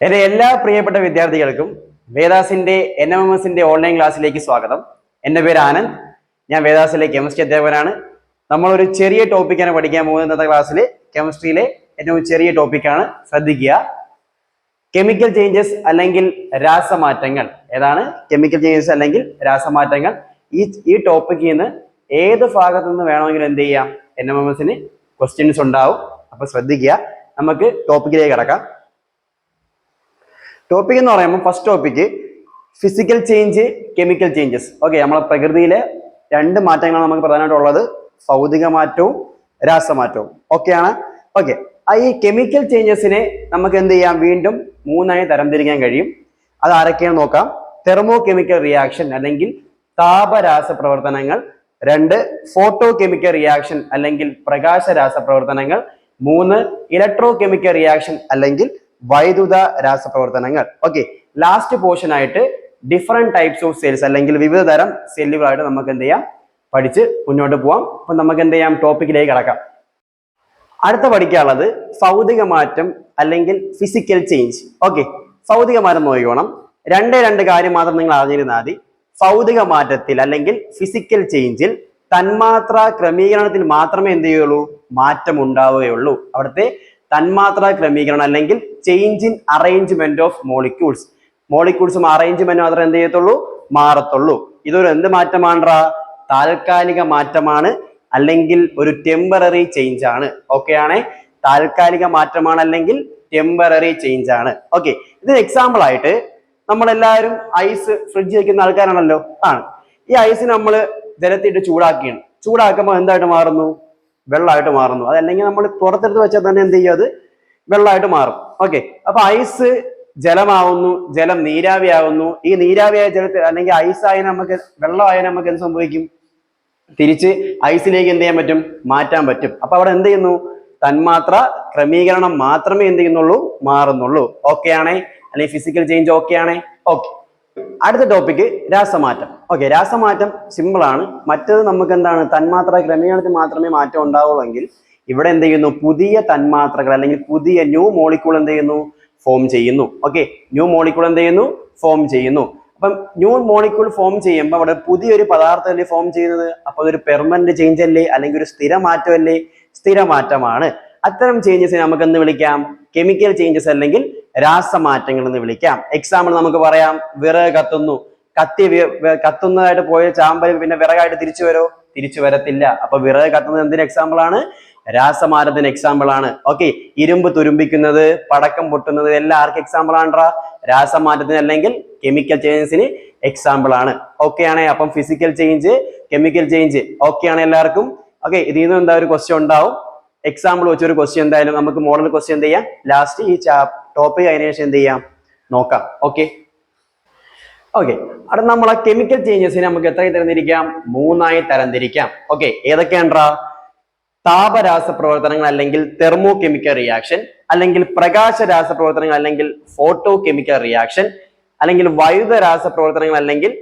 എൻ്റെ എല്ലാ പ്രിയപ്പെട്ട വിദ്യാർത്ഥികൾക്കും വേദാസിന്റെ NMMSന്റെ ഓൺലൈൻ ക്ലാസ്സിലേക്ക് സ്വാഗതം. എൻ്റെ പേര് ആനന്ദ്. ഞാൻ വേദാസിലെ കെമിസ്ട്രി അധ്യാപകനാണ്. നമ്മളൊരു ചെറിയ ടോപ്പിക്കാണ് പഠിക്കാൻ പോകുന്നത്. ഇന്നത്തെ ക്ലാസ്സിൽ കെമിസ്ട്രിയിലെ ഏറ്റവും ചെറിയ ടോപ്പിക്കാണ്. ശ്രദ്ധിക്കുക, കെമിക്കൽ ചേഞ്ചസ് അല്ലെങ്കിൽ രാസമാറ്റങ്ങൾ. ഏതാണ് കെമിക്കൽ ചേഞ്ചസ് അല്ലെങ്കിൽ രാസമാറ്റങ്ങൾ? ഈ ടോപ്പിക്കിൽ നിന്ന് ഏത് ഭാഗത്തു നിന്ന് വേണമെങ്കിലും എന്ത് ചെയ്യാം, NMMSന് ക്വസ്റ്റ്യൻസ് ഉണ്ടാവും. അപ്പൊ ശ്രദ്ധിക്കുക. നമുക്ക് ടോപ്പിക്കിലേക്ക് കിടക്കാം. ടോപ്പിക് എന്ന് പറയുമ്പോൾ first topic physical change, chemical changes. Okay, നമ്മളെ പ്രകൃതിയിലെ രണ്ട് മാറ്റങ്ങളാണ് നമുക്ക് പ്രധാനമായിട്ടുള്ളത്, ഭൗതിക മാറ്റവും രാസമാറ്റവും. ഓക്കെയാണ്. ഓക്കെ, ഈ കെമിക്കൽ ചേഞ്ചസിനെ നമുക്ക് എന്ത് ചെയ്യാം, വീണ്ടും മൂന്നായി തരംതിരിക്കാൻ കഴിയും. അത് ആരൊക്കെയാണെന്ന് നോക്കാം. തെർമോ കെമിക്കൽ റിയാക്ഷൻ അല്ലെങ്കിൽ താപരാസ പ്രവർത്തനങ്ങൾ. 2 ഫോട്ടോ കെമിക്കൽ റിയാക്ഷൻ അല്ലെങ്കിൽ പ്രകാശ രാസപ്രവർത്തനങ്ങൾ. 3 ഇലക്ട്രോ കെമിക്കൽ റിയാക്ഷൻ അല്ലെങ്കിൽ വൈദ്യുത രാസപ്രവർത്തനങ്ങൾ. ഓക്കെ, ലാസ്റ്റ് പോർഷൻ ആയിട്ട് ഡിഫറെന്റ് ടൈപ്സ് ഓഫ് സെൽസ് അല്ലെങ്കിൽ വിവിധ തരം സെല്ലുകളായിട്ട് നമുക്ക് എന്ത് ചെയ്യാം, പഠിച്ച് മുന്നോട്ട് പോവാം. അപ്പൊ നമുക്ക് എന്ത് ചെയ്യാം, ടോപ്പിക്കിലേക്ക് കടക്കാം. അടുത്ത പഠിക്കാനുള്ളത് ഭൗതിക മാറ്റം അല്ലെങ്കിൽ ഫിസിക്കൽ ചേഞ്ച്. ഓക്കെ, ഭൗതിക മാറ്റം നോക്കിക്കോണം. രണ്ട് കാര്യം മാത്രം നിങ്ങൾ അറിഞ്ഞിരുന്നാൽ മതി. ഭൗതിക മാറ്റത്തിൽ അല്ലെങ്കിൽ ഫിസിക്കൽ ചേഞ്ചിൽ തന്മാത്ര ക്രമീകരണത്തിൽ മാത്രമേ എന്ത് ചെയ്യുള്ളൂ, മാറ്റം ഉണ്ടാവുകയുള്ളൂ. അവിടുത്തെ തന്മാത്ര ക്രമീകരണം അല്ലെങ്കിൽ change in arrangement of molecules. മോളിക്യൂൾസും അറേഞ്ച്മെന്റും മാത്രമേ എന്ത് ചെയ്യത്തുള്ളൂ, മാറത്തുള്ളൂ. ഇതൊരു എന്ത് മാറ്റമാണ്? താൽക്കാലിക മാറ്റമാണ് അല്ലെങ്കിൽ ഒരു ടെമ്പററി ചേഞ്ച് ആണ്. ഓക്കെ ആണ്, താൽക്കാലിക മാറ്റമാണ് അല്ലെങ്കിൽ ടെമ്പററി ചേഞ്ച് ആണ്. ഓക്കെ, ഇതിന് എക്സാമ്പിൾ ആയിട്ട് നമ്മളെല്ലാവരും ഐസ് ഫ്രിഡ്ജ് വെക്കുന്ന ആൾക്കാരാണല്ലോ. ആണ്. ഈ ഐസ് നമ്മൾ ജലത്തിട്ട് ചൂടാക്കിയാണ്. ചൂടാക്കുമ്പോൾ എന്തായിട്ട് മാറുന്നു? വെള്ളമായിട്ട് മാറുന്നു. അതല്ലെങ്കിൽ നമ്മൾ പുറത്തെടുത്ത് വെച്ചാൽ തന്നെ എന്ത് ചെയ്യും, അത് വെള്ളമായിട്ട് മാറും. ഓക്കെ, അപ്പൊ ഐസ് ജലമാവുന്നു, ജലം നീരാവിയാവുന്നു. ഈ നീരാവിയായ ജലത്തിൽ അല്ലെങ്കിൽ ഐസായ നമുക്ക് വെള്ളമായ നമുക്ക് എന്ത് സംഭവിക്കും, തിരിച്ച് ഐസിലേക്ക് എന്ത് ചെയ്യാൻ പറ്റും, മാറ്റാൻ പറ്റും. അപ്പൊ അവിടെ എന്ത് ചെയ്യുന്നു, തന്മാത്ര ക്രമീകരണം മാത്രമേ എന്ത് ചെയ്യുന്നുള്ളൂ, മാറുന്നുള്ളൂ. ഓക്കെ ആണേ, അല്ലെങ്കിൽ ഫിസിക്കൽ ചേഞ്ച് ഓക്കെ ആണേ. ഓക്കെ, അടുത്ത ടോപ്പിക്ക് രാസമാറ്റം. ഓക്കെ, രാസമാറ്റം സിമ്പിൾ ആണ്. മറ്റത് നമുക്ക് എന്താണ്, തന്മാത്ര ക്രമീകരണത്തിൽ മാത്രമേ മാറ്റം ഉണ്ടാവുള്ളൂ എങ്കിൽ ഇവിടെ എന്ത് ചെയ്യുന്നു, പുതിയ തന്മാത്രകൾ അല്ലെങ്കിൽ പുതിയ ന്യൂ മോളിക്യൂൾ എന്ത് ചെയ്യുന്നു, ഫോം ചെയ്യുന്നു. ഓക്കെ, ന്യൂ മോളിക്യൂൾ എന്ത് ചെയ്യുന്നു, ഫോം ചെയ്യുന്നു. അപ്പം ന്യൂ മോളിക്യൂൾ ഫോം ചെയ്യുമ്പോൾ അവിടെ പുതിയൊരു പദാർത്ഥമല്ലേ ഫോം ചെയ്യുന്നത്. അപ്പൊ അതൊരു പെർമനന്റ് ചേഞ്ച് അല്ലേ, അല്ലെങ്കിൽ ഒരു സ്ഥിരമാറ്റമല്ലേ? സ്ഥിരമാറ്റമാണ്. അത്തരം ചേഞ്ചസിനെ നമുക്ക് എന്ത് വിളിക്കാം, കെമിക്കൽ ചേഞ്ചസ് അല്ലെങ്കിൽ രാസമാറ്റങ്ങൾ എന്ന് വിളിക്കാം. എക്സാമ്പിൾ നമുക്ക് പറയാം, വിറക് കത്തുന്നു. കത്തുന്നതായിട്ട് പോയ ചാമ്പൽ പിന്നെ വിറകായിട്ട് തിരിച്ചു വരോ? തിരിച്ചു വരത്തില്ല. അപ്പൊ വിറക് കത്തുന്നത് എന്തിന് എക്സാമ്പിൾ ആണ്? രാസമാറ്റത്തിന് എക്സാമ്പിൾ ആണ്. ഓക്കെ, ഇരുമ്പ് തുരുമ്പിക്കുന്നത്, പടക്കം പൊട്ടുന്നത് എല്ലാം ആർക്ക് എക്സാമ്പിൾ ആണ്ട്രാ? രാസമാറ്റത്തിന് അല്ലെങ്കിൽ കെമിക്കൽ ചേഞ്ചസിന് എക്സാമ്പിൾ ആണ്. ഓക്കെ ആണ്. അപ്പം physical change, chemical change okay ആണ് എല്ലാവർക്കും. ഓക്കെ, ഇതിൽ നിന്ന് എന്താ ഒരു ക്വസ്റ്റ്യൻ ഉണ്ടാവും. എക്സാമ്പിൾ വെച്ചൊരു ക്വസ്റ്റ്യൻ എന്തായാലും നമുക്ക് മോഡൽ ക്വസ്റ്റ്യൻ എന്ത് ചെയ്യാം, ലാസ്റ്റ് ഈ ടോപ്പിക് അതിന് ശേഷം എന്ത് ചെയ്യാം, നോക്കാം. ഓക്കെ ഓക്കെ, അവിടെ നമ്മളെ കെമിക്കൽ ചേഞ്ചസിനെ നമുക്ക് എത്രയായി തരംതിരിക്കാം, 3ആയി തരംതിരിക്കാം. ഓക്കെ, ഏതൊക്കെയാണ്ട്രാ? താപരാസ പ്രവർത്തനങ്ങൾ അല്ലെങ്കിൽ തെർമോ കെമിക്കൽ റിയാക്ഷൻ, അല്ലെങ്കിൽ പ്രകാശ രാസപ്രവർത്തനങ്ങൾ അല്ലെങ്കിൽ ഫോട്ടോ കെമിക്കൽ റിയാക്ഷൻ, അല്ലെങ്കിൽ വൈദ്യുത രാസപ്രവർത്തനങ്ങൾ അല്ലെങ്കിൽ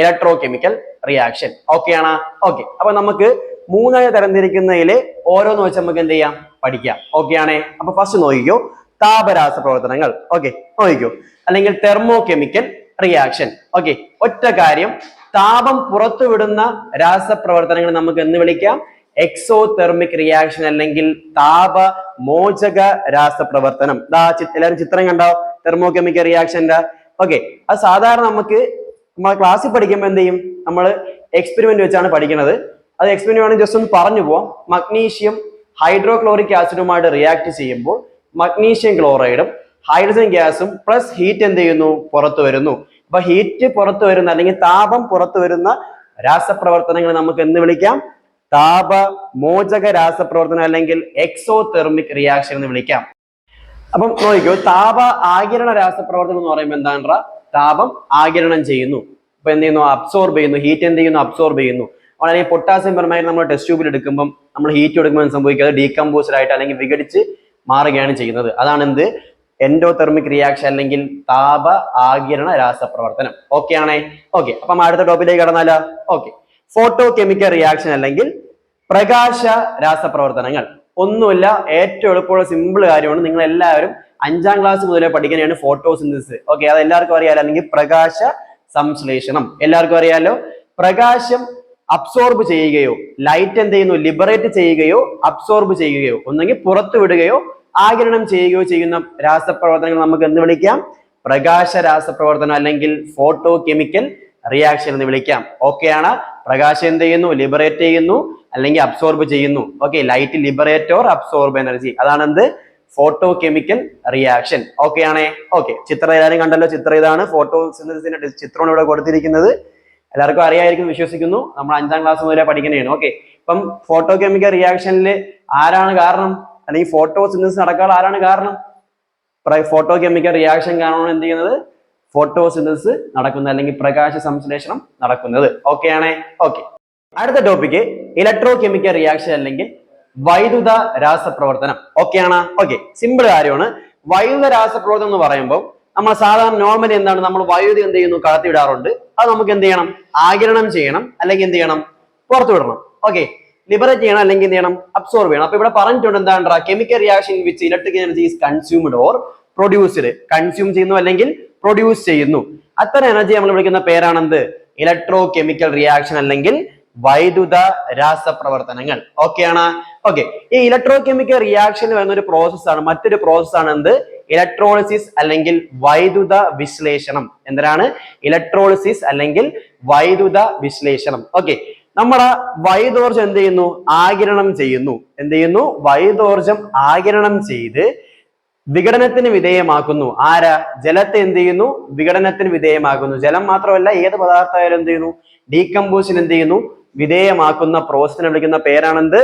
ഇലക്ട്രോ കെമിക്കൽ റിയാക്ഷൻ. ഓക്കെ ആണ്. ഓക്കെ, അപ്പൊ നമുക്ക് 3ആയി തരംതിരിക്കുന്നതിൽ ഓരോന്ന് വെച്ച് നമുക്ക് എന്ത് ചെയ്യാം, പഠിക്കാം. ഓക്കെ ആണേ. അപ്പൊ ഫസ്റ്റ് നോക്കിക്കോ, താപരാസ പ്രവർത്തനങ്ങൾ. ഓക്കെ, നോക്കിക്കോ, അല്ലെങ്കിൽ തെർമോ കെമിക്കൽ റിയാക്ഷൻ. ഓക്കെ, ഒറ്റ കാര്യം, താപം പുറത്തുവിടുന്ന രാസപ്രവർത്തനങ്ങൾ നമുക്ക് എന്ന് വിളിക്കാം എക്സോതെർമിക് റിയാക്ഷൻ അല്ലെങ്കിൽ താപമോചക രാസപ്രവർത്തനം. എല്ലാവരും ചിത്രം കണ്ടോ തെർമോ കെമിക്കൽ റിയാക്ഷന്റെ? ഓക്കെ, അത് സാധാരണ നമുക്ക് നമ്മളെ ക്ലാസ്സിൽ പഠിക്കുമ്പോൾ എന്ത് ചെയ്യും, നമ്മൾ എക്സ്പെരിമെന്റ് വെച്ചാണ് പഠിക്കുന്നത്. അത് എക്സ്പെരിമെന്റ് വേണമെങ്കിൽ ജസ്റ്റ് ഒന്ന് പറഞ്ഞു പോവാം. മഗ്നീഷ്യം ഹൈഡ്രോക്ലോറിക് ആസിഡുമായിട്ട് റിയാക്ട് ചെയ്യുമ്പോൾ മഗ്നീഷ്യം ക്ലോറൈഡും ഹൈഡ്രജൻ ഗ്യാസും പ്ലസ് ഹീറ്റ് എന്ത് ചെയ്യുന്നു, പുറത്തു വരുന്നു. അപ്പൊ ഹീറ്റ് പുറത്തു വരുന്ന അല്ലെങ്കിൽ താപം പുറത്തു വരുന്ന രാസപ്രവർത്തനങ്ങൾ നമുക്ക് എന്ന് വിളിക്കാം, താപമോചക രാസപ്രവർത്തനം അല്ലെങ്കിൽ എക്സോതെർമിക് റിയാക്ഷൻ എന്ന് വിളിക്കാം. അപ്പം നോക്കിക്കോ, താപ ആഗിരണ രാസപ്രവർത്തനം എന്ന് പറയുമ്പോൾ എന്താണ്? താപം ആഗിരണം ചെയ്യുന്നു. അപ്പൊ എന്ത് ചെയ്യുന്നു, അബ്സോർബ് ചെയ്യുന്നു. ഹീറ്റ് എന്ത് ചെയ്യുന്നു, അബ്സോർബ് ചെയ്യുന്നു. അല്ലെങ്കിൽ പൊട്ടാസ്യം പെർമാംഗനേറ്റ് നമ്മൾ ടെസ്റ്റ് ട്യൂബിൽ എടുക്കുമ്പോൾ നമ്മൾ ഹീറ്റ് കൊടുക്കുമ്പോൾ സംഭവിക്കുക, ഡീകമ്പോസ്ഡ് ആയിട്ട് അല്ലെങ്കിൽ വിഘടിച്ച് മാറുകയാണ് ചെയ്യുന്നത്. അതാണ് എന്ത്, എൻഡോതെർമിക് റിയാക്ഷൻ അല്ലെങ്കിൽ താപ ആഗിരണ രാസപ്രവർത്തനം. ഓക്കെ ആണേ. ഓക്കെ, അപ്പം അടുത്ത ടോപ്പിലേക്ക് കടന്നാലോ. ഓക്കെ, ഫോട്ടോ കെമിക്കൽ റിയാക്ഷൻ അല്ലെങ്കിൽ പ്രകാശ രാസപ്രവർത്തനങ്ങൾ. ഒന്നുമില്ല, ഏറ്റവും എളുപ്പമുള്ള സിമ്പിൾ കാര്യമാണ്. നിങ്ങൾ എല്ലാവരും 5ാം ക്ലാസ് മുതലേ പഠിക്കുന്നതാണ് ഫോട്ടോസിന്തസിസ്. ഓക്കെ, അത് എല്ലാവർക്കും അറിയാലോ. അല്ലെങ്കിൽ പ്രകാശ സംശ്ലേഷണം എല്ലാവർക്കും അറിയാലോ. പ്രകാശം അബ്സോർബ് ചെയ്യുകയോ ലൈറ്റ് എന്ത് ചെയ്യുന്നു ലിബറേറ്റ് ചെയ്യുകയോ അബ്സോർബ് ചെയ്യുകയോ ഒന്നെങ്കിൽ പുറത്തു വിടുകയോ ആഗിരണം ചെയ്യുകയോ ചെയ്യുന്ന രാസപ്രവർത്തനങ്ങൾ നമുക്ക് എന്ത് വിളിക്കാം? പ്രകാശ രാസപ്രവർത്തനം അല്ലെങ്കിൽ ഫോട്ടോ കെമിക്കൽ റിയാക്ഷൻ എന്ന് വിളിക്കാം. ഓക്കെയാണ്. പ്രകാശം എന്ത് ചെയ്യുന്നു? ലിബറേറ്റ് ചെയ്യുന്നു അല്ലെങ്കിൽ അബ്സോർബ് ചെയ്യുന്നു. Okay, light liberate or absorb energy, അതാണ് എന്ത്? Photo chemical reaction. ഓക്കെ ആണേ. ഓക്കെ, ചിത്രം എല്ലാവരും കണ്ടല്ലോ. ചിത്രം ഇതാണ്. ഫോട്ടോസിന്തസിന്റെ ചിത്രമാണ് ഇവിടെ കൊടുത്തിരിക്കുന്നത്. എല്ലാവർക്കും അറിയായിരിക്കും വിശ്വസിക്കുന്നു. നമ്മൾ 5ാം ക്ലാസ് മുതലേ പഠിക്കുന്നതാണ്. ഓക്കെ, ഇപ്പം ഫോട്ടോ കെമിക്കൽ റിയാക്ഷനിൽ ആരാണ് കാരണം? അല്ലെങ്കിൽ ഫോട്ടോസിന്തസിസ് നടക്കാൻ ആരാണ് കാരണം? ഫോട്ടോ കെമിക്കൽ റിയാക്ഷൻ കാരണമാണ് എന്ത് ചെയ്യുന്നത്? ഫോട്ടോസിന്തസിസ് നടക്കുന്നത് അല്ലെങ്കിൽ പ്രകാശ സംശ്ലേഷണം നടക്കുന്നത്. ഓക്കെ ആണേ. ഓക്കെ, അടുത്ത ടോപ്പിക്ക് ഇലക്ട്രോ കെമിക്കൽ റിയാക്ഷൻ അല്ലെങ്കിൽ വൈദ്യുത രാസപ്രവർത്തനം. ഓക്കെ ആണ്. ഓക്കെ, സിമ്പിൾ കാര്യമാണ്. വൈദ്യുത രാസപ്രവർത്തനം എന്ന് പറയുമ്പോൾ നമ്മൾ സാധാരണ നോർമലി എന്താണ്, നമ്മൾ വൈദ്യുതി എന്ത് ചെയ്യുന്നു? കടത്തിവിടാറുണ്ട്. അത് നമുക്ക് എന്ത് ചെയ്യണം? ആഗിരണം ചെയ്യണം അല്ലെങ്കിൽ എന്ത് ചെയ്യണം? പുറത്തു വിടണം. ഓക്കെ, ലിബറേറ്റ് ചെയ്യണം അല്ലെങ്കിൽ എന്ത് ചെയ്യണം? അബ്സോർബ് ചെയ്യണം. അപ്പൊ ഇവിടെ പറഞ്ഞിട്ടുണ്ട് എന്താണ്? Chemical reaction which electric energy is consumed or produced. Consume ചെയ്യുന്നു അല്ലെങ്കിൽ പ്രൊഡ്യൂസ് ചെയ്യുന്നു. അത്തരം എനർജി നമ്മൾ വിളിക്കുന്ന പേരാണെന്ത്? ഇലക്ട്രോ കെമിക്കൽ റിയാക്ഷൻ അല്ലെങ്കിൽ വൈദ്യുത രാസപ്രവർത്തനങ്ങൾ. ഓക്കെ ആണ്. ഓക്കെ, ഈ ഇലക്ട്രോ കെമിക്കൽ റിയാക്ഷൻ വരുന്ന ഒരു പ്രോസസ്സാണ്, മറ്റൊരു പ്രോസസ്സാണ് എന്ത്? ഇലക്ട്രോളിസിസ് അല്ലെങ്കിൽ വൈദ്യുത വിശ്ലേഷണം. എന്തിനാണ്? ഇലക്ട്രോളിസിസ് അല്ലെങ്കിൽ വൈദ്യുത വിശ്ലേഷണം. ഓക്കെ, നമ്മുടെ വൈദ്യോർജം എന്ത് ചെയ്യുന്നു? ആഗിരണം ചെയ്യുന്നു. എന്ത് ചെയ്യുന്നു? വൈദ്യോർജം ആഗിരണം ചെയ്ത് വിഘടനത്തിന് വിധേയമാക്കുന്നു. ആരാ? ജലത്തെ എന്ത് ചെയ്യുന്നു? വിഘടനത്തിന് വിധേയമാക്കുന്നു. ജലം മാത്രമല്ല, ഏത് പദാർത്ഥമായാലും എന്ത് ചെയ്യുന്നു? ഡീകമ്പോസിന് എന്ത് ചെയ്യുന്നു? വിധേയമാക്കുന്ന പ്രോസസ്സിനെ വിളിക്കുന്ന പേരാണെന്ത്?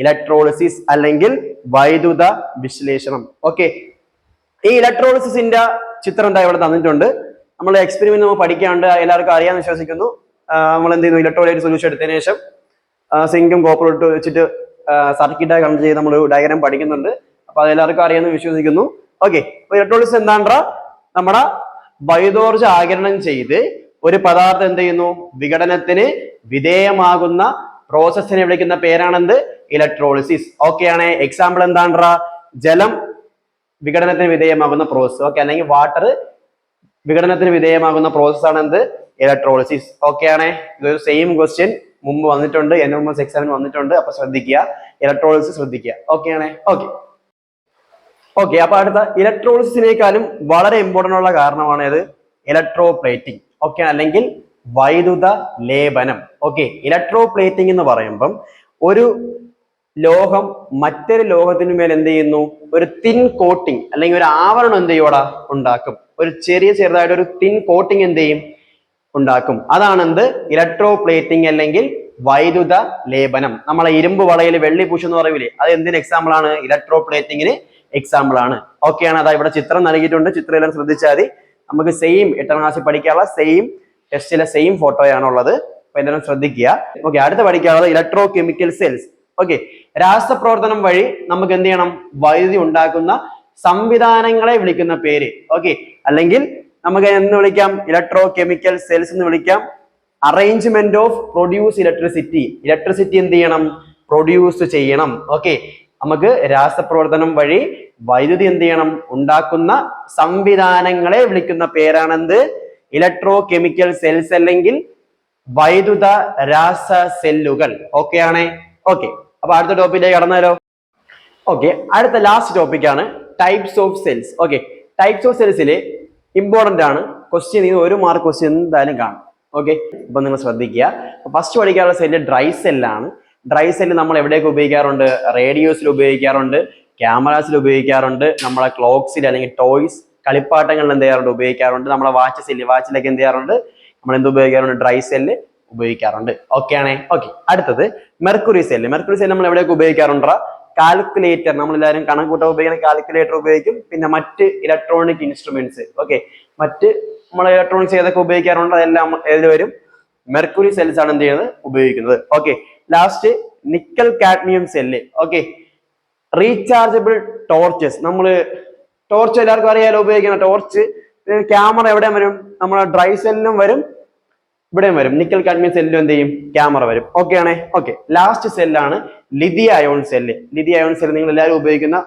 ഇലക്ട്രോളിസിസ് അല്ലെങ്കിൽ വൈദ്യുത വിശ്ലേഷണം. ഓക്കെ, ഈ ഇലക്ട്രോളിസിന്റെ ചിത്രം എന്താ ഇവിടെ തന്നിട്ടുണ്ട്. നമ്മൾ എക്സ്പെരിമെന്റ് നമ്മൾ പഠിക്കാണ്ട് എല്ലാവർക്കും അറിയാമെന്ന് വിശ്വസിക്കുന്നു. നമ്മൾ എന്ത് ചെയ്യുന്നു? ഇലക്ട്രോലൈറ്റ് സൊല്യൂഷൻ എടുത്തതിനു ശേഷം സിങ്കും കോപ്പറും ഇട്ട് വെച്ചിട്ട് സർക്യൂട്ടായി കണക്ട് ചെയ്ത് നമ്മൾ ഡയഗ്രാം പഠിക്കുന്നുണ്ട്. അപ്പൊ അത് എല്ലാവർക്കും അറിയാമെന്ന് വിശ്വസിക്കുന്നു. ഓക്കെ, അപ്പൊ ഇലക്ട്രോളിസിസ് എന്താണ്ടാ? നമ്മുടെ വൈദ്യോർജ ആഗിരണം ചെയ്ത് ഒരു പദാർത്ഥം എന്ത് ചെയ്യുന്നു? വിഘടനത്തിന് വിധേയമാകുന്ന പ്രോസസ്സിനെ വിളിക്കുന്ന പേരാണെന്ത്? ഇലക്ട്രോളിസിസ്. ഓക്കെ ആണ്. എക്സാമ്പിൾ എന്താണ്ടാ? ജലം വിഘടനത്തിന് വിധേയമാകുന്ന പ്രോസസ്. ഓക്കെ, അല്ലെങ്കിൽ വാട്ടർ വിഘടനത്തിന് വിധേയമാകുന്ന പ്രോസസ് ആണ് എന്ത്? ഇലക്ട്രോളിസിസ്. ഓക്കെ ആണ്. ഇതൊരു സെയിം ക്വസ്റ്റ്യൻ മുമ്പ് വന്നിട്ടുണ്ട്, NMS എക്സാമിന് വന്നിട്ടുണ്ട്. അപ്പൊ ശ്രദ്ധിക്കുക, ഇലക്ട്രോളിസിസ് ശ്രദ്ധിക്കുക. ഓക്കെ ആണ്. ഓക്കെ ഓക്കെ, അപ്പൊ അടുത്ത ഇലക്ട്രോളിസിനേക്കാളും വളരെ ഇമ്പോർട്ടന്റ് ഉള്ള കാരണമാണ് ഇത് ഇലക്ട്രോപ്ലേറ്റിംഗ്. ഓക്കെ, അല്ലെങ്കിൽ വൈദ്യുത ലേപനം. ഓക്കെ, ഇലക്ട്രോപ്ലേറ്റിംഗ് എന്ന് പറയുമ്പം ഒരു ലോഹം മറ്റൊരു ലോഹത്തിന് മേൽ എന്ത് ചെയ്യുന്നു? ഒരു തിൻ കോട്ടിംഗ് അല്ലെങ്കിൽ ഒരു ആവരണം എന്ത് ചെയ്യോടാ? ഉണ്ടാക്കും. ഒരു ചെറുതായിട്ട് ഒരു തിൻ കോട്ടിംഗ് എന്ത് ചെയ്യും? ഉണ്ടാക്കും. അതാണ് എന്ത്? ഇലക്ട്രോപ്ലേറ്റിംഗ് അല്ലെങ്കിൽ വൈദ്യുത ലേപനം. നമ്മളെ ഇരുമ്പ് വളയിൽ വെള്ളി പൂശെന്ന് പറയൂലേ, അത് എന്തിന് എക്സാമ്പിൾ ആണ്? ഇലക്ട്രോപ്ലേറ്റിംഗിന് എക്സാമ്പിൾ ആണ്. ഓക്കെ ആണ്. അതാ ഇവിടെ ചിത്രം നൽകിയിട്ടുണ്ട്. ചിത്രം എല്ലാം ശ്രദ്ധിച്ചാൽ മതി. നമുക്ക് സെയിം 8ാം ക്ലാസ്സിൽ പഠിക്കാനുള്ള സെയിം ടെസ്റ്റിലെ സെയിം ഫോട്ടോയാണുള്ളത്. അപ്പൊ എല്ലാവരും ശ്രദ്ധിക്കുക. ഓക്കെ, അടുത്ത പഠിക്കാനുള്ളത് ഇലക്ട്രോ കെമിക്കൽ സെൽസ്. ഓക്കെ, രാസപ്രവർത്തനം വഴി നമുക്ക് എന്ത് ചെയ്യണം? വൈദ്യുതി ഉണ്ടാക്കുന്ന സംവിധാനങ്ങളെ വിളിക്കുന്ന പേര്. ഓക്കെ, അല്ലെങ്കിൽ നമുക്ക് എന്ന് വിളിക്കാം? ഇലക്ട്രോ കെമിക്കൽ സെൽസ് എന്ന് വിളിക്കാം. Arrangement of produce electricity. Electricity എന്ത് ചെയ്യണം? പ്രൊഡ്യൂസ് ചെയ്യണം. ഓക്കെ, നമുക്ക് രാസപ്രവർത്തനം വഴി വൈദ്യുതി എന്ത് ചെയ്യണം? ഉണ്ടാക്കുന്ന സംവിധാനങ്ങളെ വിളിക്കുന്ന പേരാണെന്ത്? ഇലക്ട്രോ കെമിക്കൽ സെൽസ് അല്ലെങ്കിൽ വൈദ്യുത രാസ സെല്ലുകൾ. ഓക്കെ ആണേ. ഓക്കെ, അപ്പൊ അടുത്ത ടോപ്പിക്കിലേക്ക് കടന്നാലോ. ഓക്കെ, അടുത്ത ലാസ്റ്റ് ടോപ്പിക്കാണ് types of cells. Okay, types of സെൽസിൽ ഇമ്പോർട്ടന്റ് ആണ്. ക്വസ്റ്റ്യൻ ഇത് 1 മാർക്ക് ക്വസ്റ്റ്യൻ എന്തായാലും കാണും. ഓക്കെ, അപ്പൊ നിങ്ങൾ ശ്രദ്ധിക്കുക. ഫസ്റ്റ് പഠിക്കാനുള്ള സെല്ല് ഡ്രൈ സെല്ലാണ്. ഡ്രൈ സെല്ല് നമ്മൾ എവിടെയൊക്കെ ഉപയോഗിക്കാറുണ്ട്? റേഡിയോസിൽ ഉപയോഗിക്കാറുണ്ട്, ക്യാമറാസിൽ ഉപയോഗിക്കാറുണ്ട്, നമ്മളെ ക്ലോക്സിൽ അല്ലെങ്കിൽ ടോയ്സ് കളിപ്പാട്ടങ്ങളിൽ എന്ത് ചെയ്യാറുണ്ട്? ഉപയോഗിക്കാറുണ്ട്. നമ്മളെ വാച്ചിലൊക്കെ എന്ത് ചെയ്യാറുണ്ട്? നമ്മൾ എന്ത് ഉപയോഗിക്കാറുണ്ട്? ഡ്രൈ സെല്ല് ഉപയോഗിക്കാറുണ്ട്. ഓക്കെ ആണേ. ഓക്കെ, അടുത്തത് മെർക്കുറി സെല്ല്. മെർക്കുറി സെല്ല് നമ്മൾ എവിടെയൊക്കെ ഉപയോഗിക്കാറുണ്ട്? കാൽക്കുലേറ്റർ, നമ്മളെല്ലാവരും കണക്കൂട്ട ഉപയോഗിക്കുന്ന കാൽക്കുലേറ്റർ ഉപയോഗിക്കും. പിന്നെ മറ്റ് ഇലക്ട്രോണിക് ഇൻസ്ട്രുമെന്റ്സ്. ഓക്കെ, മറ്റ് നമ്മൾ ഇലക്ട്രോണിക്സ് ഏതൊക്കെ ഉപയോഗിക്കാറുണ്ട് അതെല്ലാം ഏതിൽ വരും? മെർക്കുറി സെൽസ് ആണ് എന്ത് ചെയ്യുന്നത്? ഉപയോഗിക്കുന്നത്. Okay, last nickel cadmium cell. Okay, rechargeable torches. നമ്മള് ടോർച്ച് എല്ലാവർക്കും അറിയാലോ ഉപയോഗിക്കുന്ന ടോർച്ച്. ക്യാമറ എവിടെയും വരും? നമ്മളെ ഡ്രൈ സെല്ലിലും വരും, ഇവിടെയും വരും. നിക്കൽ കാഡ്മിയം സെല്ലിലും എന്ത് ചെയ്യും? ക്യാമറ വരും. ഓക്കെ ആണേ. ഓക്കെ, ലാസ്റ്റ് സെല്ലാണ് lithium ion cell. Lithium ion cell നിങ്ങൾ എല്ലാവരും ഉപയോഗിക്കുന്ന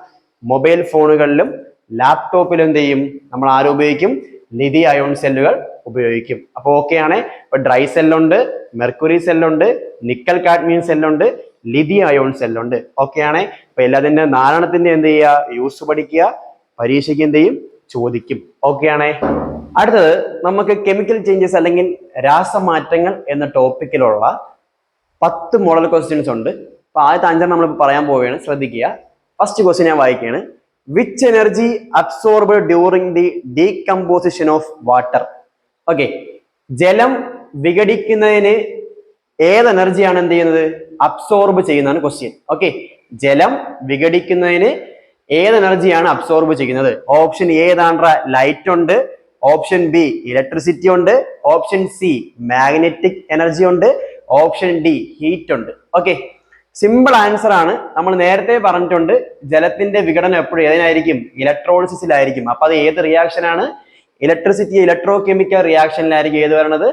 മൊബൈൽ ഫോണുകളിലും ലാപ്ടോപ്പിൽ എന്ത് ചെയ്യും, നമ്മൾ ആരും ഉപയോഗിക്കും, ലിഥിയം അയോൺ സെല്ലുകൾ ഉപയോഗിക്കും. അപ്പൊ ഓക്കെയാണ്. ഇപ്പൊ ഡ്രൈ സെല്ലുണ്ട്, മെർക്കുറി സെല്ലുണ്ട്, നിക്കൽ കാഡ്മിയം സെല്ലുണ്ട്, ലിഥിയം അയോൺ സെല്ലുണ്ട്. ഓക്കെയാണ്. അപ്പൊ എല്ലാത്തിന്റെ നാലെണ്ണത്തിന്റെ എന്ത് ചെയ്യുക, യൂസ് പഠിക്കുക, പരീക്ഷയ്ക്ക് എന്ത് ചെയ്യും, ചോദിക്കും. ഓക്കെയാണ്. അടുത്തത് നമുക്ക് കെമിക്കൽ ചേഞ്ചസ് അല്ലെങ്കിൽ രാസമാറ്റങ്ങൾ എന്ന ടോപ്പിക്കിലുള്ള 10 മോഡൽ ക്വസ്റ്റ്യൻസ് ഉണ്ട്. അപ്പൊ ആദ്യത്തെ 5 നമ്മൾ പറയാൻ പോവുകയാണ്, ശ്രദ്ധിക്കുക. ഫസ്റ്റ് ക്വസ്റ്റ്യൻ ഞാൻ വായിക്കുകയാണ്. Which energy absorb during the decomposition of water? Okay, ജലം വിഘടിക്കുന്നതിന് ഏത് എനർജിയാണ് എന്ത് ചെയ്യുന്നത്, അബ്സോർബ് ചെയ്യുന്നതാണ് ക്വസ്റ്റ്യൻ. ഓക്കെ, ജലം വിഘടിക്കുന്നതിന് ഏത് എനർജിയാണ് അബ്സോർബ് ചെയ്യുന്നത്? ഓപ്ഷൻ എ ഏതാണ്ട ലൈറ്റ് ഉണ്ട്, ഓപ്ഷൻ ബി ഇലക്ട്രിസിറ്റി ഉണ്ട്, ഓപ്ഷൻ സി മാഗ്നറ്റിക് എനർജി ഉണ്ട്, ഓപ്ഷൻ ഡി ഹീറ്റ് ഉണ്ട്. ഓക്കെ, സിമ്പിൾ ആൻസർ ആണ്. നമ്മൾ നേരത്തെ പറഞ്ഞിട്ടുണ്ട് ജലത്തിന്റെ വിഘടനം എപ്പോഴും ഏതിനായിരിക്കും, ഇലക്ട്രോളിസിസിലായിരിക്കും. അപ്പൊ അത് ഏത് റിയാക്ഷൻ ആണ്? ഇലക്ട്രിസിറ്റി ഇലക്ട്രോ കെമിക്കൽ റിയാക്ഷനിലായിരിക്കും ഏത് വരണത്,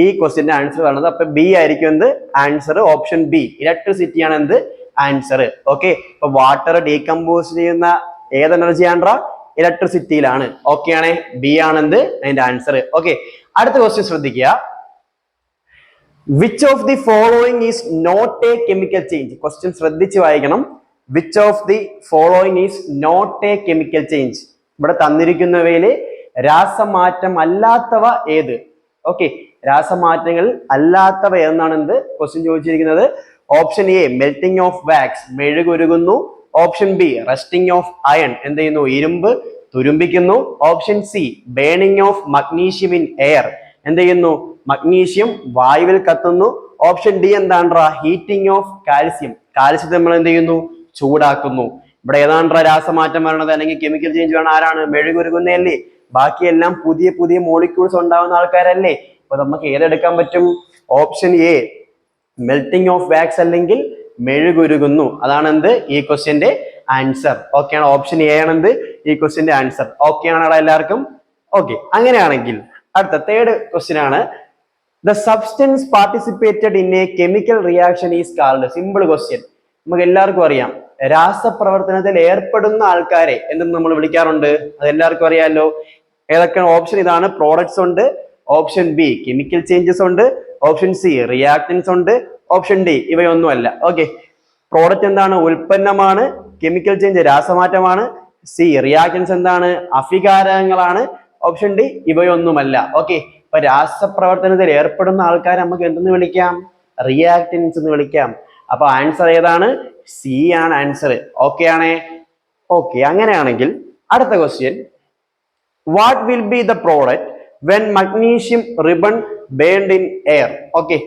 ഈ ക്വസ്റ്റ്യന്റെ ആൻസർ പറയുന്നത്. അപ്പൊ ബി ആയിരിക്കും എന്ത് ആൻസർ, ഓപ്ഷൻ ബി ഇലക്ട്രിസിറ്റി ആണ് എന്ത് ആൻസർ. ഓക്കെ, ഇപ്പൊ വാട്ടർ ഡീകമ്പോസ് ചെയ്യുന്ന ഏത് എനർജിയാണ്ട്രാ, ഇലക്ട്രിസിറ്റിയിലാണ്. ഓക്കെ ആണ്, ബി ആണ് എന്ത് അതിന്റെ ആൻസർ. ഓക്കെ, അടുത്ത ക്വസ്റ്റ്യൻ ശ്രദ്ധിക്കുക. Which of the following is not a chemical change? Question ശ്രദ്ധിച്ച് വായിക്കണം. Which of the following is not a chemical change? ഇവിടെ തന്നിരിക്കുന്നവയില് രാസമാറ്റം അല്ലാത്തവ ഏത്? ഓക്കെ, രാസമാറ്റങ്ങൾ അല്ലാത്തവ എന്നാണ് എന്ത് ക്വസ്റ്റ്യൻ ചോദിച്ചിരിക്കുന്നത്. Option A melting of wax, മെഴുകുരുകുന്നു. Option B rusting of iron, എന്ത് ചെയ്യുന്നു, ഇരുമ്പ് തുരുമ്പിക്കുന്നു. Option C burning of magnesium in air, എന്ത് ചെയ്യുന്നു, മഗ്നീഷ്യം വായുവിൽ കത്തുന്നു. ഓപ്ഷൻ ഡി എന്താണ്ട്രാ, ഹീറ്റിംഗ് ഓഫ് കാൽസ്യം, കാൽസ്യത്തെ നമ്മൾ എന്ത് ചെയ്യുന്നു, ചൂടാക്കുന്നു. ഇവിടെ ഏതാണ്ട്രാ രാസമാറ്റം വരണത് അല്ലെങ്കിൽ കെമിക്കൽ ചേഞ്ച് വേണം? ആരാണ്? മെഴുകുരുകുന്നതല്ലേ. ബാക്കിയെല്ലാം പുതിയ പുതിയ മോളിക്യൂൾസ് ഉണ്ടാവുന്ന ആൾക്കാരല്ലേ. അപ്പൊ നമുക്ക് ഏതെടുക്കാൻ പറ്റും? Option A melting of wax അല്ലെങ്കിൽ മെഴുകുരുകുന്നു, അതാണ് എന്ത് ഈ ക്വസ്റ്റ്യന്റെ ആൻസർ. ഓക്കെ ആണ്, ഓപ്ഷൻ എ ആണ് എന്ത് ഈ ക്വസ്റ്റ്യന്റെ ആൻസർ. ഓക്കെ ആണോ എല്ലാവർക്കും? ഓക്കെ, അങ്ങനെയാണെങ്കിൽ അടുത്ത തേർഡ് ക്വസ്റ്റ്യൻ ആണ്. The substance participated in A chemical reaction is called. Simple question, നമുക്ക് എല്ലാവർക്കും അറിയാം. രാസപ്രവർത്തനത്തിൽ ഏർപ്പെടുന്ന ആൾക്കാരെ എന്തെന്ന് നമ്മൾ വിളിക്കാറുണ്ട്, അത് എല്ലാവർക്കും അറിയാമല്ലോ. ഏതൊക്കെയാണ് ഓപ്ഷൻ? ഇതാണ്, പ്രോഡക്ട്സ് ഉണ്ട്. ഓപ്ഷൻ ബി കെമിക്കൽ ചേഞ്ചസ് ഉണ്ട്. ഓപ്ഷൻ സി റിയാക്ടൻസ് ഉണ്ട്. ഓപ്ഷൻ ഡി ഇവയൊന്നുമല്ല. ഓക്കെ, പ്രോഡക്റ്റ് എന്താണ്? ഉൽപ്പന്നമാണ്. കെമിക്കൽ ചേഞ്ച് രാസമാറ്റമാണ്. സി റിയാക്ടൻസ് എന്താണ്? അഭികാരകങ്ങളാണ്. ഓപ്ഷൻ ഡി ഇവയൊന്നുമല്ല. ഓക്കെ, ഇപ്പൊ രാസപ്രവർത്തനത്തിൽ ഏർപ്പെടുന്ന ആൾക്കാരെ നമുക്ക് എന്തെന്ന് വിളിക്കാം? റിയാക്ടൻസ് എന്ന് വിളിക്കാം. അപ്പൊ ആൻസർ ഏതാണ്? സി ആണ് ആൻസർ. ഓക്കെ ആണേ? ഓക്കെ, അങ്ങനെയാണെങ്കിൽ അടുത്ത question. What will be the product when magnesium ribbon burned in air? Okay,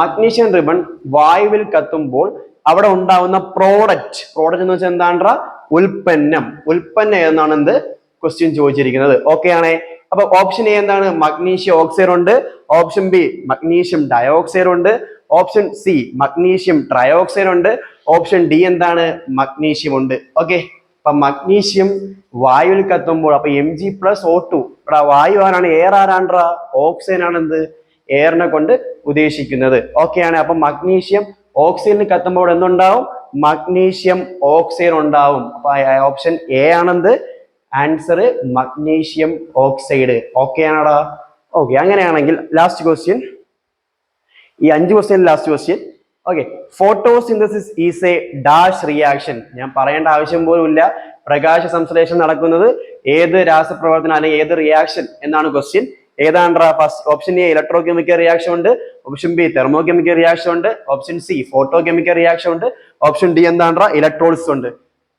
magnesium ribbon വായുവിൽ കത്തുമ്പോൾ അവിടെ ഉണ്ടാവുന്ന പ്രോഡക്റ്റ് എന്ന് വെച്ചാൽ എന്താണ്ട്രാ? ഉൽപ്പന്നം. ഉൽപ്പന്നം ഏതെന്നാണ് എന്ത് ക്വസ്റ്റ്യൻ ചോദിച്ചിരിക്കുന്നത്. ഓക്കെ ആണേ? അപ്പൊ ഓപ്ഷൻ എ എന്താണ്? മഗ്നീഷ്യം ഓക്സൈഡ് ഉണ്ട്. ഓപ്ഷൻ ബി മഗ്നീഷ്യം ഡയോക്സൈഡ് ഉണ്ട്. ഓപ്ഷൻ സി മഗ്നീഷ്യം ട്രയോക്സൈഡ് ഉണ്ട്. ഓപ്ഷൻ ഡി എന്താണ്? മഗ്നീഷ്യം ഉണ്ട്. ഓക്കെ, അപ്പൊ മഗ്നീഷ്യം വായുവിൽ കത്തുമ്പോൾ അപ്പൊ Mg+O2, ഇവിടെ വായു ആരാണ്? എയർ ആരാണ്ട്രാ? ഓക്സിജൻ ആണ് എന്ത് എയറിനെ കൊണ്ട് ഉദ്ദേശിക്കുന്നത്. ഓക്കെ ആണ്. അപ്പൊ മഗ്നീഷ്യം ഓക്സിജനിൽ കത്തുമ്പോൾ എന്തുണ്ടാവും? മഗ്നീഷ്യം ഓക്സൈഡ് ഉണ്ടാവും. അപ്പൊ ഓപ്ഷൻ എ ആണെന്ത് ആൻസർ, മഗ്നീഷ്യം ഓക്സൈഡ്. ഓക്കെ ആണോടാ? ഓക്കെ, അങ്ങനെയാണെങ്കിൽ ലാസ്റ്റ് ക്വസ്റ്റ്യൻ, ഈ 5 question last question. Okay, photosynthesis is a dash reaction. ഞാൻ പറയേണ്ട ആവശ്യം പോലും ഇല്ല. പ്രകാശ സംശ്ലേഷണം നടക്കുന്നത് ഏത് രാസപ്രവർത്തനം അല്ലെങ്കിൽ ഏത് റിയാക്ഷൻ എന്നാണ് ക്വസ്റ്റ്യൻ. ഏതാണ്ട്രാ? First option A electro chemical reaction ഉണ്ട്. Option B thermochemical reaction ഉണ്ട്. Option C photo chemical reaction ഉണ്ട്. ഓപ്ഷൻ ഡി എന്താണ്ട്രാ? ഇലക്ട്രോളിസിസ് ഉണ്ട്.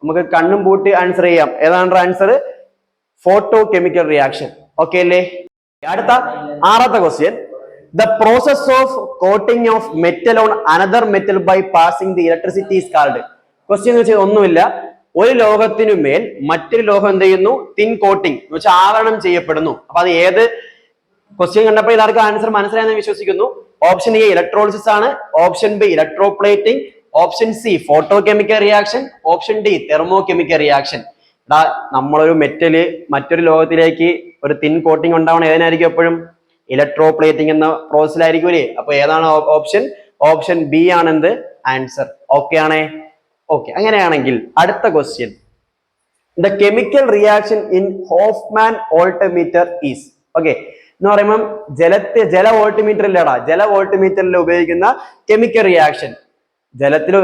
നമുക്ക് കണ്ണും പൂട്ടി ആൻസർ ചെയ്യാം. ഏതാണ്ട്രാ answer? Photo chemical reaction. Okay അല്ലേ? അടുത്ത 6ാമത്തെ question. The process of coating of metal on another metal by passing the electricity is called. Question എന്ന് വെച്ചാൽ ഒന്നുമില്ല, ഒരു ലോഹത്തിനു മേൽ മറ്റൊരു ലോഹം എന്ത് ചെയ്യുന്നു? തിൻ കോട്ടിംഗ് എന്ന് വെച്ചാൽ ആവരണം ചെയ്യപ്പെടുന്നു. അപ്പൊ അത് ഏത്? ക്വസ്റ്റ്യൻ കണ്ടപ്പോൾ എല്ലാവർക്കും ആൻസർ മനസ്സിലായെന്ന് വിശ്വസിക്കുന്നു. ഓപ്ഷൻ എ ഇലക്ട്രോളിസിസ് ആണ്. Option B electroplating. Option C photo chemical reaction. Option D thermo chemical reaction. നമ്മളൊരു മെറ്റല് മറ്റൊരു ലോഹത്തിലേക്ക് ഒരു തിൻ കോട്ടിംഗ് ഉണ്ടാവണം ഏതിനായിരിക്കും? എപ്പോഴും ഇലക്ട്രോപ്ലേറ്റിംഗ് എന്ന പ്രോസസ്സിലായിരിക്കൂലേ. അപ്പൊ ഏതാണ് ഓപ്ഷൻ? ഓപ്ഷൻ ബി ആണ് എന്ത് ആൻസർ. ഓക്കെ ആണേ? ഓക്കെ, അങ്ങനെയാണെങ്കിൽ അടുത്ത question. The chemical reaction in Hoffman voltmeter is. Okay, എന്ന് പറയുമ്പം ജല വോൾട്ട്മീറ്റർ ഇല്ലടാ, ജല വോൾട്ട്മീറ്ററിൽ ഉപയോഗിക്കുന്ന കെമിക്കൽ റിയാക്ഷൻ.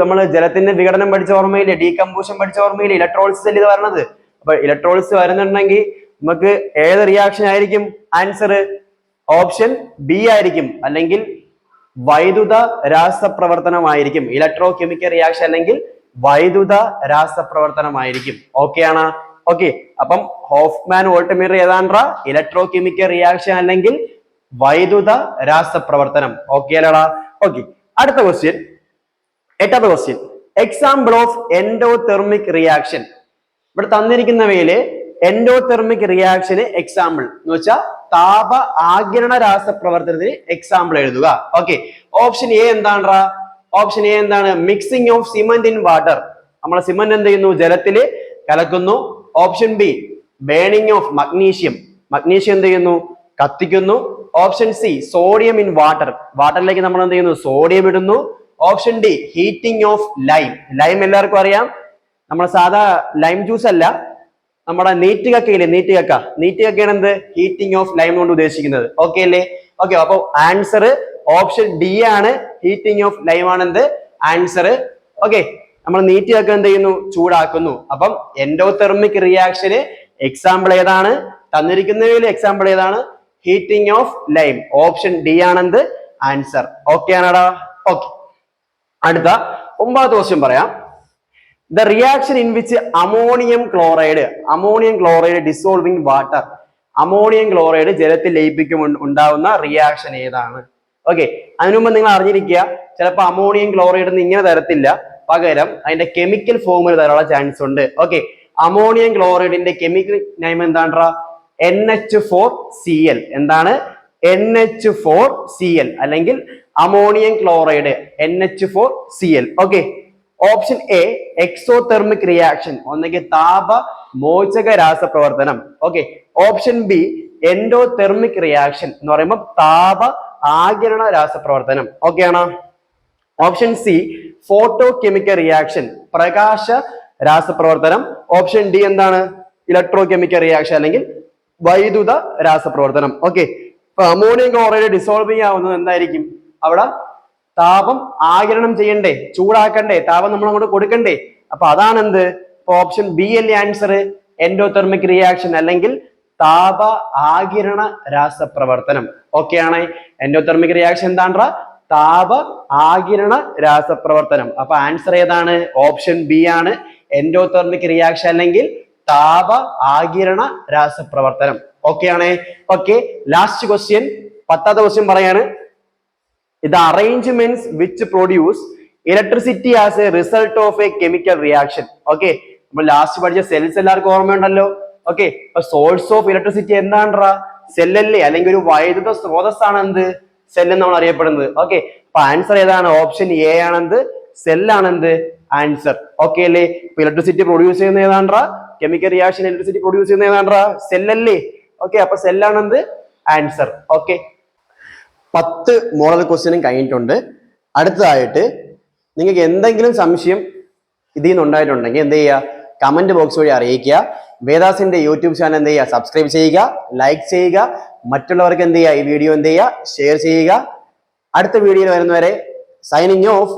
നമ്മൾ ജലത്തിന്റെ വിഘടനം പഠിച്ച ഓർമ്മയില്ലേ, ഡീകമ്പോഷൻ പഠിച്ച ഓർമ്മയില്ലേ, ഇലക്ട്രോളിസിസ് അല്ലേ ഇത് വരണത്. അപ്പൊ ഇലക്ട്രോളിസിസ് വരുന്നുണ്ടെങ്കിൽ നമുക്ക് ഏത് റിയാക്ഷൻ ആയിരിക്കും ആൻസർ? ഓപ്ഷൻ ബി ആയിരിക്കും, അല്ലെങ്കിൽ വൈദ്യുത രാസപ്രവർത്തനമായിരിക്കും. ഇലക്ട്രോ കെമിക്കൽ റിയാക്ഷൻ അല്ലെങ്കിൽ വൈദ്യുത രാസപ്രവർത്തനമായിരിക്കും. ഓക്കെ ആണ്? ഓക്കെ, അപ്പം ഹോഫ്മാൻ വോൾട്ട്മീറ്റർ ഏതാണ്ടാ? ഇലക്ട്രോ കെമിക്കൽ റിയാക്ഷൻ അല്ലെങ്കിൽ വൈദ്യുത രാസപ്രവർത്തനം. ഓക്കെ അല്ലടാ? ഓക്കെ, അടുത്ത ക്വസ്റ്റ്യൻ, 8ാമത്തെ question. Example of endothermic reaction. ഇവിടെ തന്നിരിക്കുന്നവയില് എൻഡോതെർമിക് റിയാക്ഷന് എക്സാമ്പിൾ എന്ന് വെച്ചാൽ താപ ആഗിരണ രാസപ്രവർത്തനത്തിന് എക്സാമ്പിൾ എഴുതുക. ഓക്കെ, ഓപ്ഷൻ എ എന്താണ്? ഓപ്ഷൻ എ എന്താണ്? Mixing of cement in water. നമ്മൾ സിമന്റ് എന്ത് ചെയ്യുന്നു? ജലത്തില് കലക്കുന്നു. Option B burning of magnesium. Magnesium എന്ത് ചെയ്യുന്നു? കത്തിക്കുന്നു. Option C sodium in water. വാട്ടറിലേക്ക് നമ്മൾ എന്ത് ചെയ്യുന്നു? സോഡിയം ഇടുന്നു. Option D heating of lime. Lime എല്ലാവർക്കും അറിയാം, നമ്മൾ സാധാ ലൈം ജ്യൂസ് അല്ല, നമ്മുടെ നീറ്റുകക്കയില്ലേ, നീറ്റുകക്കയാണ് എന്ത്? ഹീറ്റിംഗ് ഓഫ് ലൈം കൊണ്ട് ഉദ്ദേശിക്കുന്നത്. ഓക്കെ അല്ലേ? ഓക്കെ, അപ്പൊ ആൻസർ ഓപ്ഷൻ ഡി ആണ്, ഹീറ്റിംഗ് ഓഫ് ലൈം ആണ് എന്ത്? ആൻസർ. ഓക്കെ, നമ്മൾ നീറ്റുകക്ക എന്ത് ചെയ്യുന്നു? ചൂടാക്കുന്നു. അപ്പം എൻഡോതെർമിക് റിയാക്ഷന് എക്സാമ്പിൾ ഏതാണ്? തന്നിരിക്കുന്നതിൽ എക്സാമ്പിൾ ഏതാണ്? Heating of lime. Option D ആണെന്ത്? ആൻസർ. ഓക്കെ ആണടാ? ഓക്കെ, അടുത്ത 9ാമത്തെ ക്വസ്റ്റ്യൻ പറയാം. The reaction in which ammonium chloride dissolving water. Ammonium chloride ജലത്തിൽ ലയിപ്പിക്കുമ്പോൾ ഉണ്ടാവുന്ന റിയാക്ഷൻ ഏതാണ്? ഓക്കെ, അതിനുമുമ്പ് നിങ്ങൾ അറിഞ്ഞിരിക്കുക, ചിലപ്പോൾ അമോണിയം ക്ലോറൈഡ് ഇങ്ങനെ തരത്തില്ല, പകരം അതിന്റെ കെമിക്കൽ ഫോമിൽ തരാനുള്ള ചാൻസ് ഉണ്ട്. ഓക്കെ, അമോണിയം ക്ലോറൈഡിന്റെ കെമിക്കൽ നെയിം എന്താണ്ടാ? NH4Cl. എന്താണ്? NH4Cl അല്ലെങ്കിൽ ammonium chloride NH4Cl. Okay, option A exothermic reaction, ഒന്നെങ്കിൽ താപ മോചക രാസപ്രവർത്തനം. Okay, option B endothermic reaction എന്ന് പറയുമ്പോൾ താപ ആഗിരണ രാസപ്രവർത്തനം. ഓക്കെ ആണോ? Option C photo chemical reaction, പ്രകാശ രാസപ്രവർത്തനം. ഓപ്ഷൻ ഡി എന്താണ്? ഇലക്ട്രോ കെമിക്കൽ റിയാക്ഷൻ അല്ലെങ്കിൽ വൈദ്യുത രാസപ്രവർത്തനം. ഓക്കെ, ഇപ്പൊ അമോണിയം ക്ലോറൈഡ് ഡിസോൾവിംഗ് ആവുന്നത് എന്തായിരിക്കും? അവിടെ താപം ആഗിരണം ചെയ്യണ്ടേ, ചൂടാക്കണ്ടേ, താപം നമ്മൾ അങ്ങോട്ട് കൊടുക്കണ്ടേ. അപ്പൊ അതാണ് എന്ത്? ഓപ്ഷൻ ബി അല്ലേ ആൻസർ? എൻഡോതെർമിക് റിയാക്ഷൻ അല്ലെങ്കിൽ താപ ആഗിരണ രാസപ്രവർത്തനം. ഓക്കെ ആണ്? എൻഡോതെർമിക് റിയാക്ഷൻ എന്താണ്ടാ? താപ ആഗിരണ രാസപ്രവർത്തനം. അപ്പൊ ആൻസർ ഏതാണ്? ഓപ്ഷൻ ബി ആണ്, എൻഡോതെർമിക് റിയാക്ഷൻ അല്ലെങ്കിൽ താപ ആഗിരണ രാസപ്രവർത്തനം. ഓക്കെ ആണ്? ഓക്കെ, ലാസ്റ്റ് ക്വസ്റ്റ്യൻ, 10ാമത്തെ ക്വസ്റ്റ്യൻ പറയാണ്. The arrangements which produce electricity as a result of a chemical reaction. Okay, നമ്മൾ ലാസ്റ്റ് പഠിച്ച സെൽസ് എല്ലാവർക്കും ഓർമ്മയുണ്ടല്ലോ. ഓക്കെ, അപ്പൊ സോഴ്സ് ഓഫ് ഇലക്ട്രിസിറ്റി എന്താണ്ടാ? സെല്ലല്ലേ, അല്ലെങ്കിൽ ഒരു വൈദ്യുത സ്രോതസ്സാണ് എന്ത്? സെല്ലെന്ന് നമ്മൾ അറിയപ്പെടുന്നത്. ഓക്കെ, അപ്പൊ ആൻസർ ഏതാണ്? ഓപ്ഷൻ എ ആണെന്ത്? സെല്ലാണെന്ത്? ആൻസർ. ഓക്കെ അല്ലേ? ഇപ്പൊ ഇലക്ട്രിസിറ്റി പ്രൊഡ്യൂസ് ചെയ്യുന്ന ഏതാണ്ടാ? കെമിക്കൽ റിയാക്ഷൻ ഇലക്ട്രിസിറ്റി പ്രൊഡ്യൂസ് ചെയ്യുന്ന ഏതാണ്ടാ? സെല്ലല്ലേ? ഓക്കെ, അപ്പൊ സെല്ലാണെന്ത്? ആൻസർ. ഓക്കെ, 10 മോഡൽ ക്വസ്റ്റ്യനും കഴിഞ്ഞിട്ടുണ്ട്. അടുത്തതായിട്ട് നിങ്ങൾക്ക് എന്തെങ്കിലും സംശയം ഇതിൽ നിന്ന് ഉണ്ടായിട്ടുണ്ടെങ്കിൽ എന്ത് ചെയ്യുക? കമന്റ് ബോക്സ് വഴി അറിയിക്കുക. വേദാസിന്റെ യൂട്യൂബ് ചാനൽ എന്ത് ചെയ്യുക? സബ്സ്ക്രൈബ് ചെയ്യുക, ലൈക്ക് ചെയ്യുക, മറ്റുള്ളവർക്ക് എന്ത് ചെയ്യുക? ഈ വീഡിയോ എന്ത് ചെയ്യുക? ഷെയർ ചെയ്യുക. അടുത്ത വീഡിയോയിൽ വരുന്നവരെ സൈനിങ് ഓഫ്.